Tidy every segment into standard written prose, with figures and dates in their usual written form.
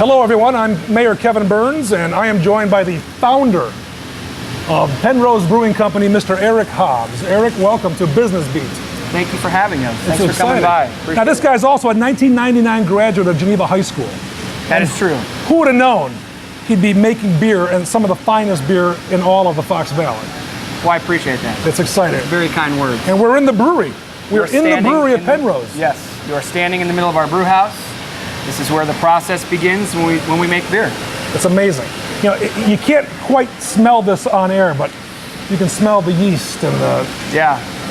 Hello everyone, I'm Mayor Kevin Burns, and I am joined by the founder of Penrose Brewing Company, Mr. Eric Hobbs. Eric, welcome to Business Beat. Thank you for having us. Thanks for coming by. Appreciate now this guy's also a 1999 graduate of Geneva High School. That is true. Who would have known he'd be making beer, and some of the finest beer in all of the Fox Valley? Well, I appreciate that. It's exciting. Very kind words. And we're in the brewery. We're in the brewery at Penrose. Yes, you are standing in the middle of our brew house. This is where the process begins when we make beer. It's amazing. You know, you can't quite smell this on air, but you can smell the yeast and the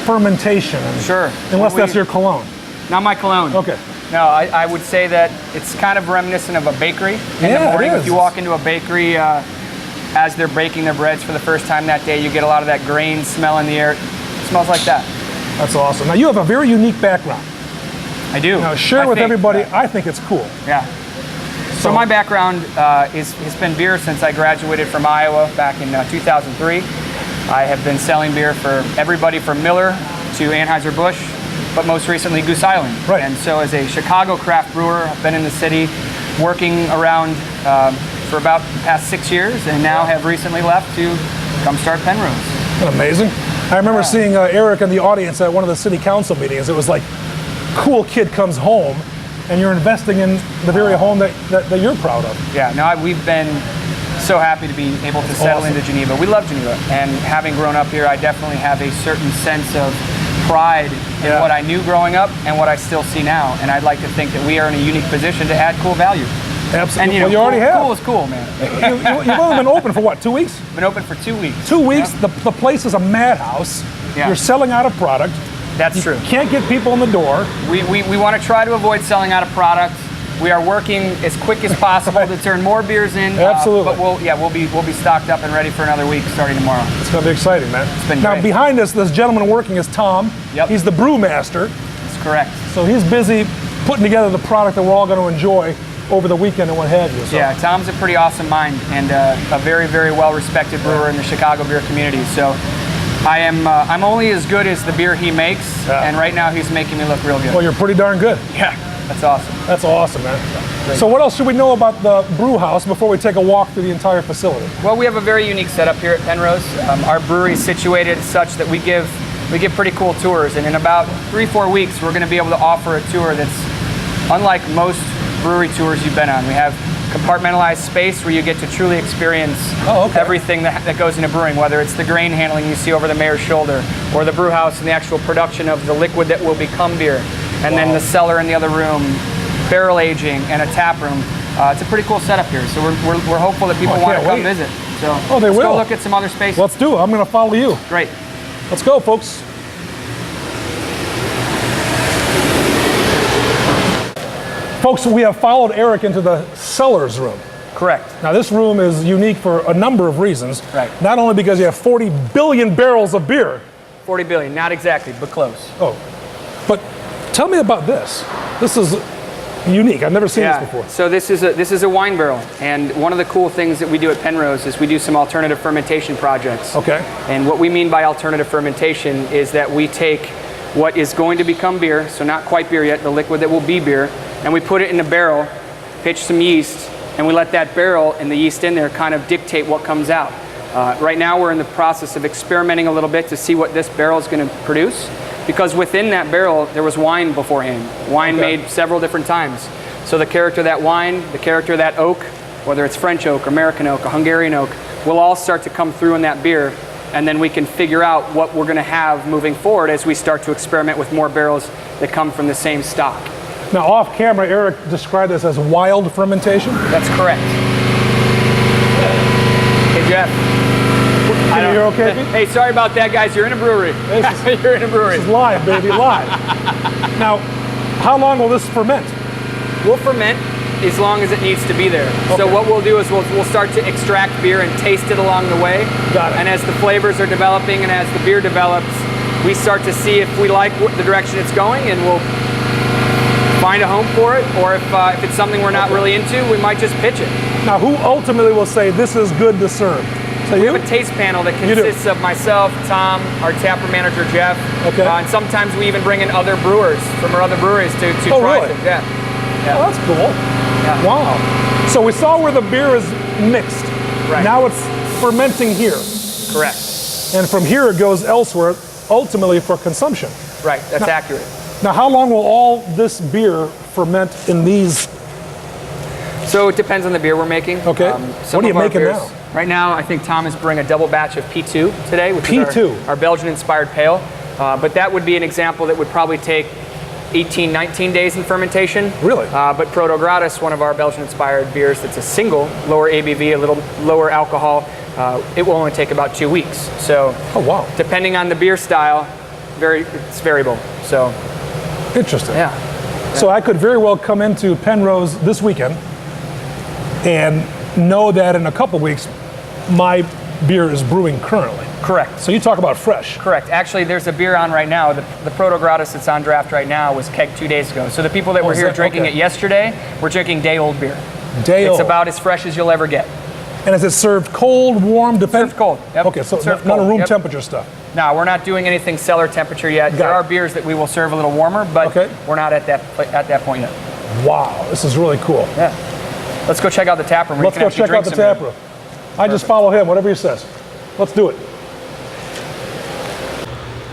fermentation. And sure. Unless that's your cologne. Not my cologne. Okay. No, I would say that it's kind of reminiscent of a bakery. In the morning, if you walk into a bakery as they're baking their breads for the first time that day, you get a lot of that grain smell in the air. It smells like that. That's awesome. Now you have a very unique background. I do. Now share with everybody. I think it's cool. Yeah. So my background has been beer since I graduated from Iowa back in 2003. I have been selling beer for everybody from Miller to Anheuser-Busch, but most recently Goose Island. Right. And so as a Chicago craft brewer, I've been in the city working around for about the past 6 years, and now have recently left to come start Penrose. Isn't that amazing? I remember seeing Eric in the audience at one of the city council meetings. It was like, cool kid comes home, and you're investing in the very home that you're proud of. Yeah, no, we've been so happy to be able to settle into Geneva. We love Geneva, and having grown up here, I definitely have a certain sense of pride in what I knew growing up and what I still see now. And I'd like to think that we are in a unique position to add cool value. Absolutely. And you already have. Cool is cool, man. You've only been open for what, 2 weeks? Been open for 2 weeks. 2 weeks. Yeah. The place is a madhouse. Yeah. You're selling out of product. That's true. Can't get people in the door. We want to try to avoid selling out of product. We are working as quick as possible to turn more beers in. Absolutely. But we'll be stocked up and ready for another week starting tomorrow. It's going to be exciting, man. It's been now great. Behind us, this gentleman working is Tom. Yep. He's the brewmaster. That's correct. So he's busy putting together the product that we're all going to enjoy over the weekend and what have you. So. Yeah, Tom's a pretty awesome mind and a very, very well-respected brewer in the Chicago beer community. So I'm only as good as the beer he makes, and right now he's making me look real good. Well, you're pretty darn good. Yeah, that's awesome. That's awesome, man. So what else should we know about the brew house before we take a walk through the entire facility? Well, we have a very unique setup here at Penrose. Our brewery is situated such that we give pretty cool tours, and in about 3-4 weeks we're going to be able to offer a tour that's unlike most brewery tours you've been on. We have compartmentalized space where you get to truly experience everything that goes into brewing, whether it's the grain handling you see over the mayor's shoulder, or the brew house and the actual production of the liquid that will become beer, and then the cellar in the other room, barrel aging, and a tap room. It's a pretty cool setup here, so we're hopeful that people want to come visit. So let's go look at some other spaces. Let's do it. I'm going to follow you. Great. Let's go, folks. Folks, we have followed Eric into the cellars room. Correct. Now this room is unique for a number of reasons. Right. Not only because you have 40 billion barrels of beer. 40 billion, not exactly, but close. Oh, but tell me about this. This is unique. I've never seen this before. So this is a wine barrel, and one of the cool things that we do at Penrose is we do some alternative fermentation projects. Okay. And what we mean by alternative fermentation is that we take what is going to become beer, so not quite beer yet, the liquid that will be beer, and we put it in a barrel, pitch some yeast, and we let that barrel and the yeast in there kind of dictate what comes out. Right now we're in the process of experimenting a little bit to see what this barrel is going to produce, because within that barrel there was wine beforehand, wine made several different times. So the character of that wine, the character of that oak, whether it's French oak, American oak, or Hungarian oak, will all start to come through in that beer, and then we can figure out what we're going to have moving forward as we start to experiment with more barrels that come from the same stock. Now, off camera, Eric described this as wild fermentation. That's correct. Hey, Jeff. You're okay, Pete? Hey, sorry about that, guys. You're in a brewery. You're in a brewery. This is live, baby, live. Now, how long will this ferment? We'll ferment as long as it needs to be there. Okay. So what we'll do is we'll start to extract beer and taste it along the way. Got it. And as the flavors are developing and as the beer develops, we start to see if we like the direction it's going, and we'll find a home for it, or if it's something we're not really into, we might just pitch it. Now, who ultimately will say this is good to serve? So we have a taste panel that consists of myself, Tom, our tapper manager, Jeff, and sometimes we even bring in other brewers from our other breweries to try really? them. Yeah. Oh, that's cool. Yeah. Wow. So we saw where the beer is mixed. Right. Now it's fermenting here. Correct. And from here it goes elsewhere, ultimately for consumption. Right, that's accurate. Now how long will all this beer ferment in these? So it depends on the beer we're making. Okay. What are you making now? Right now, I think Tom is brewing a double batch of P2 today, which is our Belgian-inspired pale. But that would be an example that would probably take 18, 19 days in fermentation. Really? But Proto Gratis, one of our Belgian-inspired beers that's a single, lower ABV, a little lower alcohol, it will only take about 2 weeks. So, oh wow! Depending on the beer style, it's variable. So, interesting. Yeah. So I could very well come into Penrose this weekend and know that in a couple weeks, my beer is brewing currently. Correct. So you talk about fresh. Correct. Actually, there's a beer on right now. The Proto Gratis that's on draft right now was kegged 2 days ago. So the people that were here drinking it yesterday, we're drinking day-old beer. Day-old. It's about as fresh as you'll ever get. And is it served cold, warm, Served cold. Yep. Okay, so served not a cold. room temperature stuff. No, we're not doing anything cellar temperature yet. There are beers that we will serve a little warmer, but we're not at that point yet. Wow, this is really cool. Yeah. Let's go check out the tap room. Let's go check out the tap room. I just follow him, whatever he says. Let's do it.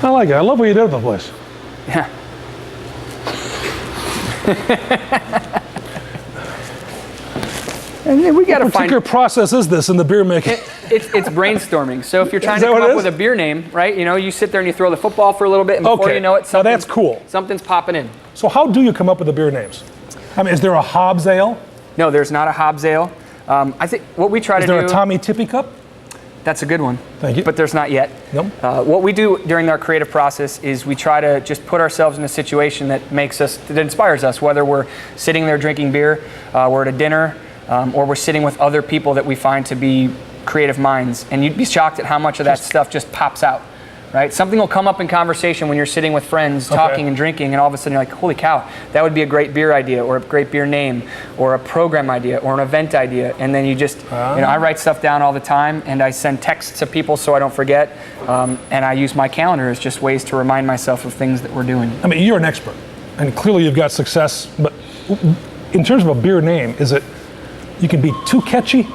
I like it. I love what you did with the place. Yeah. And then we got to find. What particular process is this in the beer making? It's brainstorming. So if you're trying to come up with a beer name, right? You know, you sit there and you throw the football for a little bit, and before you know it, that's cool. Something's popping in. So how do you come up with the beer names? I mean, is there a Hobbs ale? No, there's not a Hobbs ale. I think what we try to do. Is there a Tommy Tippy cup? That's a good one. Thank you. But there's not yet. Nope. What we do during our creative process is we try to just put ourselves in a situation that inspires us, whether we're sitting there drinking beer, we're at a dinner, or we're sitting with other people that we find to be creative minds. And you'd be shocked at how much of that stuff just pops out, right? Something will come up in conversation when you're sitting with friends talking and drinking, and all of a sudden you're like, holy cow, that would be a great beer idea, or a great beer name, or a program idea, or an event idea. And then you just, I write stuff down all the time, and I send texts to people so I don't forget, and I use my calendar as just ways to remind myself of things that we're doing. I mean, you're an expert, and clearly you've got success, but in terms of a beer name, is it, you can be too catchy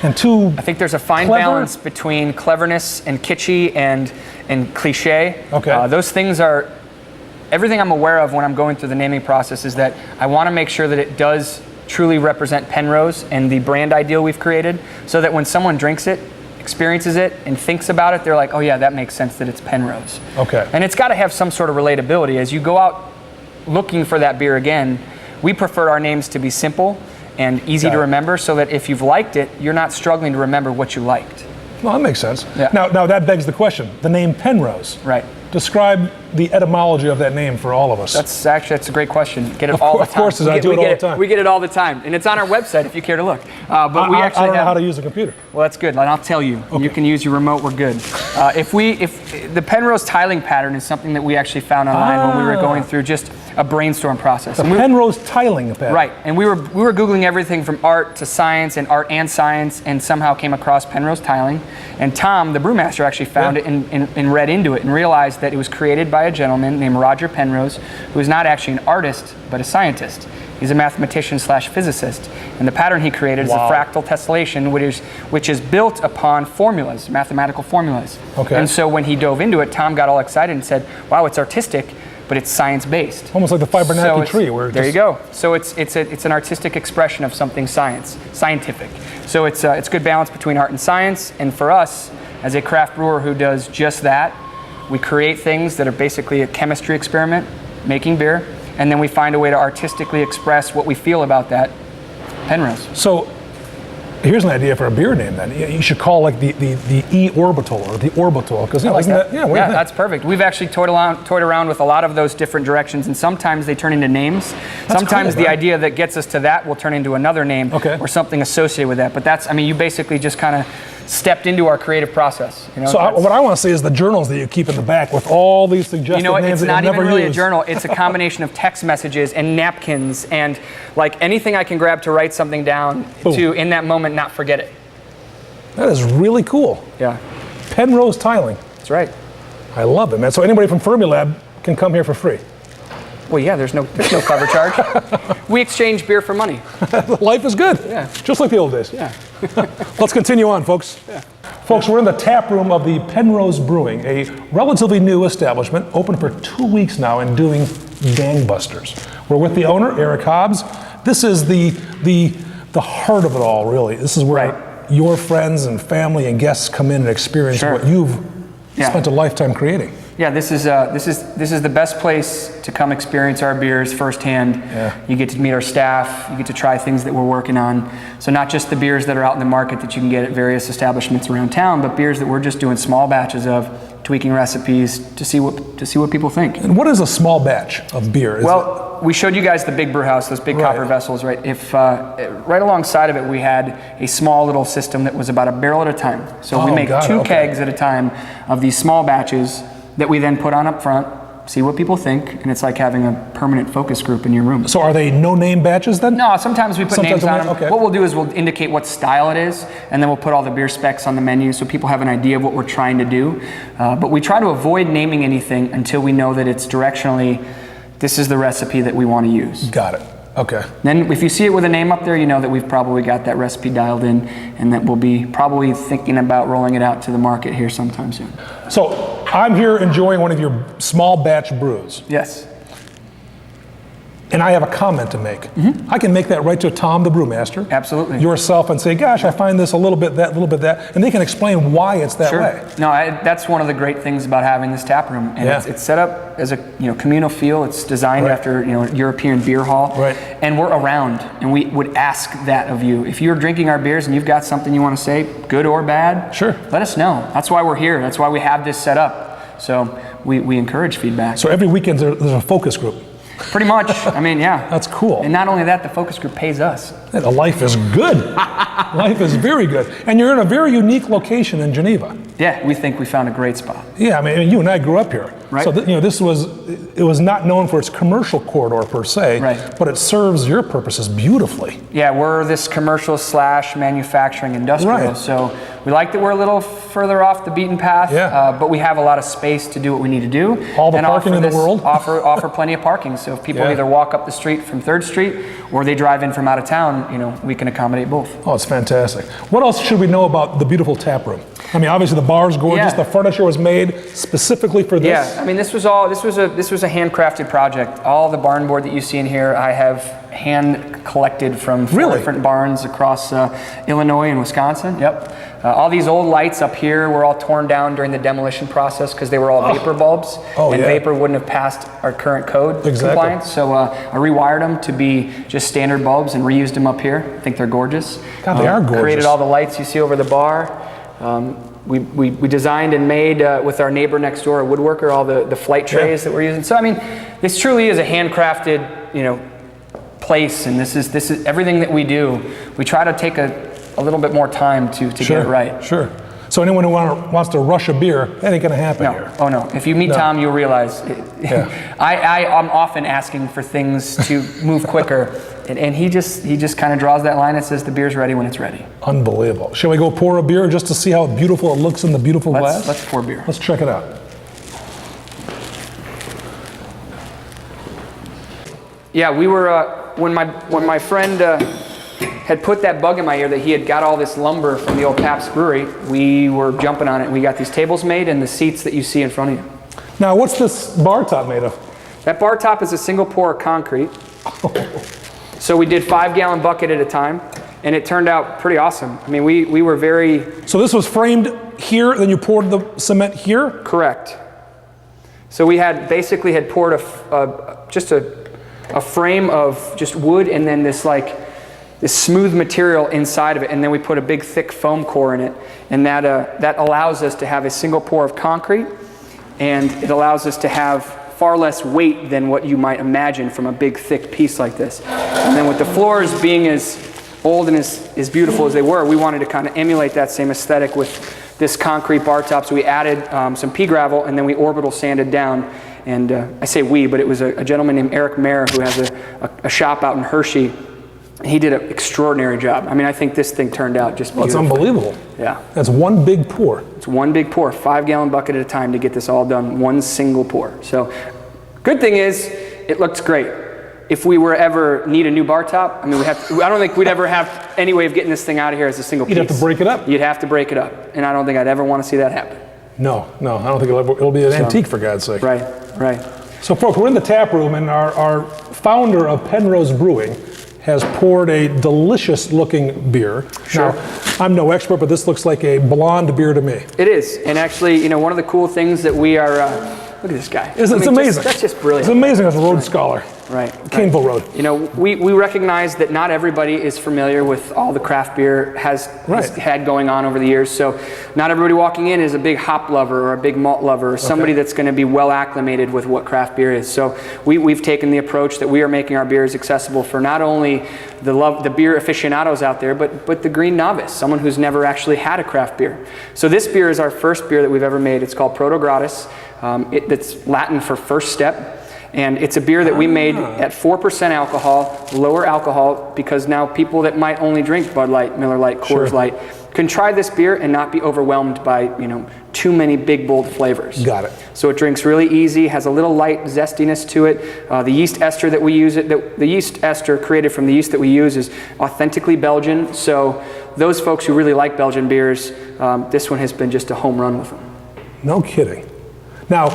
and too I think there's a fine balance between cleverness and kitschy and cliche. Okay. Those things are, everything I'm aware of when I'm going through the naming process is that I want to make sure that it does truly represent Penrose and the brand ideal we've created, so that when someone drinks it, experiences it, and thinks about it, they're like, oh yeah, that makes sense that it's Penrose. Okay. And it's got to have some sort of relatability. As you go out looking for that beer again, we prefer our names to be simple and easy to remember, so that if you've liked it, you're not struggling to remember what you liked. Well, that makes sense. Yeah. Now that begs the question, the name Penrose. Right. Describe the etymology of that name for all of us. That's a great question. Get it all the time. Of course, I do it all the time. We get it all the time, and it's on our website if you care to look. But we actually I don't know how to use a computer. Well, that's good. I'll tell you. Okay. You can use your remote. We're good. If the Penrose tiling pattern is something that we actually found online when we were going through just a brainstorm process. The Penrose tiling pattern. Right, and we were googling everything from art to science and art and science, and somehow came across Penrose tiling. And Tom, the brewmaster, actually found it and read into it and realized that it was created by a gentleman named Roger Penrose, who is not actually an artist but a scientist. He's a mathematician / physicist, and the pattern he created is a fractal tessellation, which is built upon formulas, mathematical formulas. Okay. And so when he dove into it, Tom got all excited and said, "Wow, it's artistic, but it's science-based." Almost like the Fibonacci tree. There you go. So it's an artistic expression of something scientific. So it's good balance between art and science. And for us, as a craft brewer who does just that, we create things that are basically a chemistry experiment, making beer, and then we find a way to artistically express what we feel about that Penrose. So here's an idea for a beer name then. You should call like the E orbital or the orbital, because that's perfect. We've actually toyed around with a lot of those different directions, and sometimes they turn into names. Sometimes the idea that gets us to that will turn into another name or something associated with that. But you basically just kind of stepped into our creative process. So what I want to see is the journals that you keep in the back with all these suggested names it's not even really use. A journal. It's a combination of text messages and napkins and like anything I can grab to write something down to in that moment not forget it. That is really cool. Yeah. Penrose tiling. That's right. I love it, man. So anybody from Fermilab can come here for free. Well, yeah, there's no cover charge. We exchange beer for money. Life is good. Yeah. Just like the old days. Yeah. Let's continue on, folks. Yeah. Folks, we're in the tap room of the Penrose Brewing, a relatively new establishment, open for 2 weeks now and doing gangbusters. We're with the owner, Eric Hobbs. This is the heart of it all, really. This is where your friends and family and guests come in and experience what you've spent a lifetime creating. Yeah, this is the best place to come experience our beers firsthand. Yeah. You get to meet our staff. You get to try things that we're working on. So not just the beers that are out in the market that you can get at various establishments around town, but beers that we're just doing small batches of, tweaking recipes to see what people think. And what is a small batch of beer? We showed you guys the big brew house, those big copper vessels, right? Right alongside of it, we had a small little system that was about a barrel at a time. So we make two kegs at a time of these small batches that we then put on up front, see what people think, and it's like having a permanent focus group in your room. So are they no-name batches then? No, sometimes we put names on them. Okay. What we'll do is we'll indicate what style it is, and then we'll put all the beer specs on the menu so people have an idea of what we're trying to do. But we try to avoid naming anything until we know that it's directionally, this is the recipe that we want to use. Got it. Okay. Then if you see it with a name up there, you know that we've probably got that recipe dialed in, and that we'll be probably thinking about rolling it out to the market here sometime soon. So I'm here enjoying one of your small batch brews. Yes. And I have a comment to make. I can make that right to Tom, the brewmaster. Absolutely. Yourself, and say, gosh, I find this a little bit that, and they can explain why it's that way. No, that's one of the great things about having this tap room. And it's set up as a communal feel. It's designed after European beer hall. Right. And we're around, and we would ask that of you. If you're drinking our beers and you've got something you want to say, good or bad, let us know. That's why we're here. That's why we have this set up. So we encourage feedback. So every weekend there's a focus group. Pretty much. I mean, yeah. That's cool. And not only that, the focus group pays us. Life is good. Life is very good. And you're in a very unique location in Geneva. Yeah, we think we found a great spot. Yeah, I mean, you and I grew up here. Right. So it was not known for its commercial corridor per se, but it serves your purposes beautifully. Yeah, we're this commercial / manufacturing industrial. So we like that we're a little further off the beaten path, but we have a lot of space to do what we need to do. All the parking in the world. offer plenty of parking. So if people either walk up the street from 3rd Street or they drive in from out of town, we can accommodate both. Oh, it's fantastic. What else should we know about the beautiful tap room? I mean, obviously the bar's gorgeous. The furniture was made specifically for this. Yeah, I mean, this was a handcrafted project. All the barn board that you see in here, I have hand collected from 4 different barns across Illinois and Wisconsin. Yep. All these old lights up here were all torn down during the demolition process because they were all vapor bulbs, and vapor wouldn't have passed our current code compliance. So I rewired them to be just standard bulbs and reused them up here. I think they're gorgeous. God, they are gorgeous. Created all the lights you see over the bar. We designed and made with our neighbor next door, a woodworker, all the flight trays that we're using. So I mean, this truly is a handcrafted, place, and this is everything that we do. We try to take a little bit more time to get it right. Sure. So anyone who wants to rush a beer, that ain't gonna happen here. Oh no. If you meet Tom, you'll realize I'm often asking for things to move quicker, and he just kind of draws that line and says the beer's ready when it's ready. Unbelievable. Shall we go pour a beer just to see how beautiful it looks in the beautiful glass? Let's pour beer. Let's check it out. Yeah, we were when my friend had put that bug in my ear that he had got all this lumber from the old Pabst Brewery. We were jumping on it. We got these tables made and the seats that you see in front of you. Now, what's this bar top made of? That bar top is a single pour of concrete. So we did 5-gallon bucket at a time, and it turned out pretty awesome. I mean, we were very... So this was framed here, then you poured the cement here? Correct. So we had poured just a frame of just wood and then this smooth material inside of it, and then we put a big thick foam core in it, and that allows us to have a single pour of concrete, and it allows us to have far less weight than what you might imagine from a big thick piece like this. And then with the floors being as old and as beautiful as they were, we wanted to kind of emulate that same aesthetic with this concrete bar top. So we added some pea gravel, and then we orbital sanded down. And I say we, but it was a gentleman named Eric Mayer who has a shop out in Hershey. He did an extraordinary job. I mean, I think this thing turned out just beautiful. It's unbelievable. Yeah. That's one big pour. It's one big pour, 5-gallon bucket at a time to get this all done, one single pour. So good thing is, it looks great. If we were ever need a new bar top, I mean, I don't think we'd ever have any way of getting this thing out of here as a single piece. You'd have to break it up. You'd have to break it up, and I don't think I'd ever want to see that happen. No, I don't think it'll be an antique, for God's sake. Right. So folks, we're in the tap room, and our founder of Penrose Brewing has poured a delicious looking beer. Sure. Now, I'm no expert, but this looks like a blonde beer to me. It is, and actually, one of the cool things that we are, look at this guy. It's amazing. That's just brilliant. It's amazing as a Rhodes Scholar. Right. Caneville Road. We recognize that not everybody is familiar with all the craft beer has had going on over the years. So not everybody walking in is a big hop lover or a big malt lover or somebody that's going to be well acclimated with what craft beer is. So we've taken the approach that we are making our beers accessible for not only the beer aficionados out there, but the green novice, someone who's never actually had a craft beer. So this beer is our first beer that we've ever made. It's called Proto Gratis. It's Latin for first step. And it's a beer that we made at 4% alcohol, lower alcohol, because now people that might only drink Bud Light, Miller Lite, Coors Light can try this beer and not be overwhelmed by too many big, bold flavors. Got it. So it drinks really easy, has a little light zestiness to it. The yeast ester that we use, the yeast ester created from the yeast that we use is authentically Belgian. So those folks who really like Belgian beers, this one has been just a home run with them. No kidding. Now,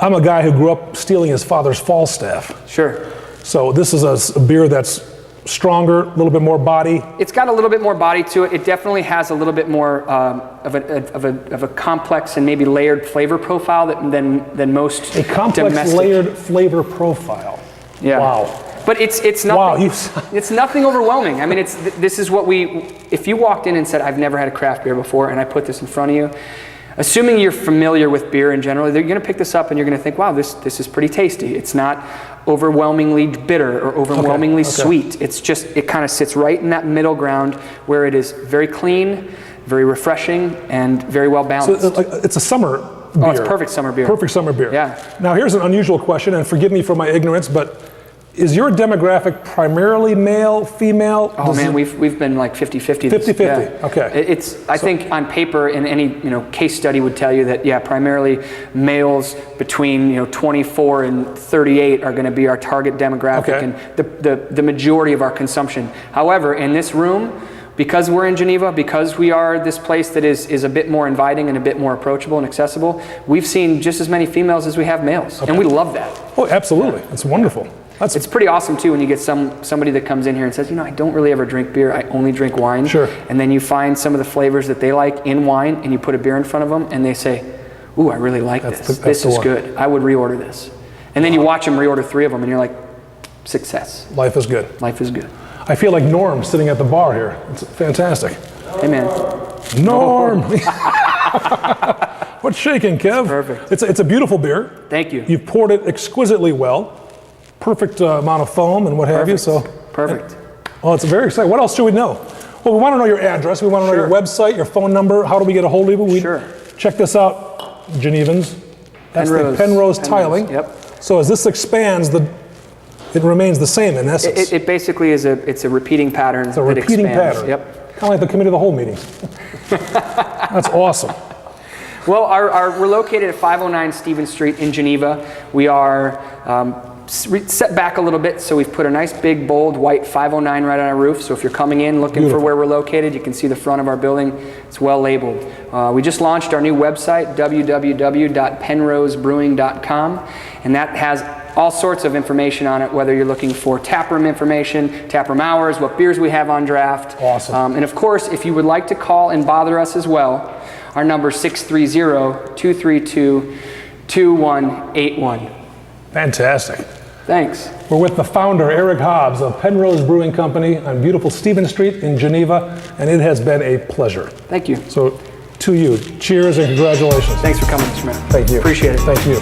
I'm a guy who grew up stealing his father's Falstaff. Sure. So this is a beer that's stronger, a little bit more body. It's got a little bit more body to it. It definitely has a little bit more of a complex and maybe layered flavor profile than most A complex domestic. layered flavor profile. Yeah. Wow. But it's nothing. Wow, it's nothing overwhelming. I mean, this is what if you walked in and said, "I've never had a craft beer before," and I put this in front of you, assuming you're familiar with beer in general, you're going to pick this up and you're going to think, "Wow, this is pretty tasty." It's not overwhelmingly bitter or overwhelmingly sweet. It's just, it kind of sits right in that middle ground where it is very clean, very refreshing, and very well balanced. So it's a summer beer. Oh, it's perfect summer beer. Perfect summer beer. Yeah. Now here's an unusual question, and forgive me for my ignorance, but is your demographic primarily male, female? Oh man, we've been like 50-50. 50-50, yeah. okay. I think on paper, in any case study would tell you that primarily males between 24 and 38 are going to be our target demographic and the majority of our consumption. However, in this room, because we're in Geneva, because we are this place that is a bit more inviting and a bit more approachable and accessible, we've seen just as many females as we have males, and we love that. Oh, absolutely. It's wonderful. It's pretty awesome too when you get somebody that comes in here and says, I don't really ever drink beer, I only drink wine. Sure. And then you find some of the flavors that they like in wine, and you put a beer in front of them, and they say, "Ooh, I really like this. This is good. I would reorder this." And then you watch them reorder 3 of them, and you're like, success. Life is good. Life is good. I feel like Norm sitting at the bar here. It's fantastic. Hey man. Norm. What's shaking, Kev? Perfect. It's a beautiful beer. Thank you. You've poured it exquisitely well. Perfect amount of foam and what have you. So perfect. Oh, it's very exciting. What else should we know? Well, we want to know your address. We want to know your website, your phone number. How do we get a hold of you? Sure. Check this out, Genevans. That's the Penrose. Penrose tiling. Yep. So as this expands, it remains the same in essence. It basically is a repeating pattern. It's a repeating pattern. Yep. Kind of like the committee of the whole meetings. That's awesome. Well, we're located at 509 Stevens Street in Geneva. We are set back a little bit, so we've put a nice big bold white 509 right on our roof. So if you're coming in looking for where we're located, you can see the front of our building. It's well labeled. We just launched our new website, www.penrosebrewing.com, and that has all sorts of information on it, whether you're looking for taproom information, taproom hours, what beers we have on draft. Awesome. And of course, if you would like to call and bother us as well, our number is 630-232-2181. Fantastic. Thanks. We're with the founder, Eric Hobbs of Penrose Brewing Company on beautiful Stevens Street in Geneva, and it has been a pleasure. Thank you. So, to you, cheers and congratulations. Thanks for coming, Mr. Matt. Thank you. Appreciate it. Thank you.